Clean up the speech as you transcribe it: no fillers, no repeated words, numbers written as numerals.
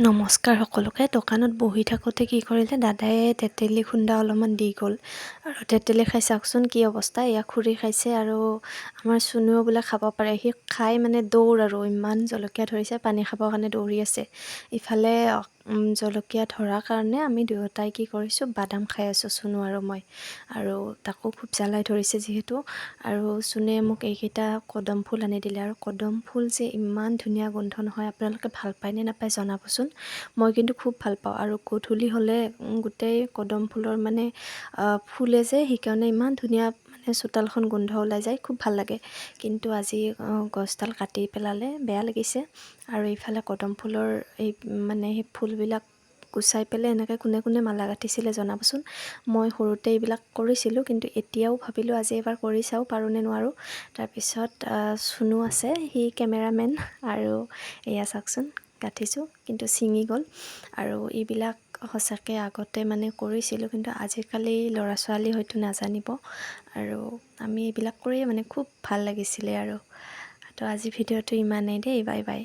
নমস্কাৰ সকলোকে। দোকানত বহি থাকোঁতে কি কৰিলে দাদাই তেতেলী খুন্দা অলপমান দি গ'ল আৰু তেতেলী খাই চাওকচোন কি অৱস্থা। এয়া খুৰী খাইছে আৰু আমাৰ চুনুও বোলে খাব পাৰে। সি খাই মানে দৌৰ আৰু ইমান জলকীয়া ধৰিছে, পানী খাবৰ কাৰণে দৌৰি আছে। ইফালে জলকীয়া ধৰাৰ কাৰণে আমি দুয়োটাই কি কৰিছোঁ, বাদাম খাই আছোঁ চুনু আৰু মই। আৰু তাকো খুব জ্বালাই ধৰিছে যিহেতু। আৰু চুনুৱে মোক এইকেইটা কদম ফুল আনি দিলে। আৰু কদম ফুল যে ইমান ধুনীয়া গোন্ধ নহয়, আপোনালোকে ভাল পায় নে নাপায় জনাবচোন। মই কিন্তু খুব ভাল পাওঁ। আৰু গধূলি হ'লে গোটেই কদম ফুলৰ মানে ফুলে যে সেইকাৰণে ইমান ধুনীয়া মানে চোতালখন গোন্ধ ওলাই যায়, খুব ভাল লাগে। কিন্তু আজি গছডাল কাটি পেলালে, বেয়া লাগিছে। আৰু ইফালে কদম ফুলৰ এই মানে সেই ফুলবিলাক গুচাই পেলাই এনেকৈ কোনে কোনে মালা গাঁঠিছিলে জনাবচোন। মই সৰুতে এইবিলাক কৰিছিলোঁ, কিন্তু এতিয়াও ভাবিলোঁ আজি এবাৰ কৰি চাওঁ পাৰোঁনে নোৱাৰোঁ। তাৰপিছত চুনু আছে, সি কেমেৰামেন। আৰু এয়া চাওকচোন গাঁঠিছোঁ, কিন্তু ছিঙি গ'ল। আৰু এইবিলাক সঁচাকৈ আগতে মানে কৰিছিলোঁ, কিন্তু আজিকালি ল'ৰা ছোৱালী হয়তো নাজানিব। আৰু আমি এইবিলাক কৰিয়ে মানে খুব ভাল লাগিছিলে আৰু। তো আজি ভিডিঅ'টো ইমানেই দেই, বাই বাই।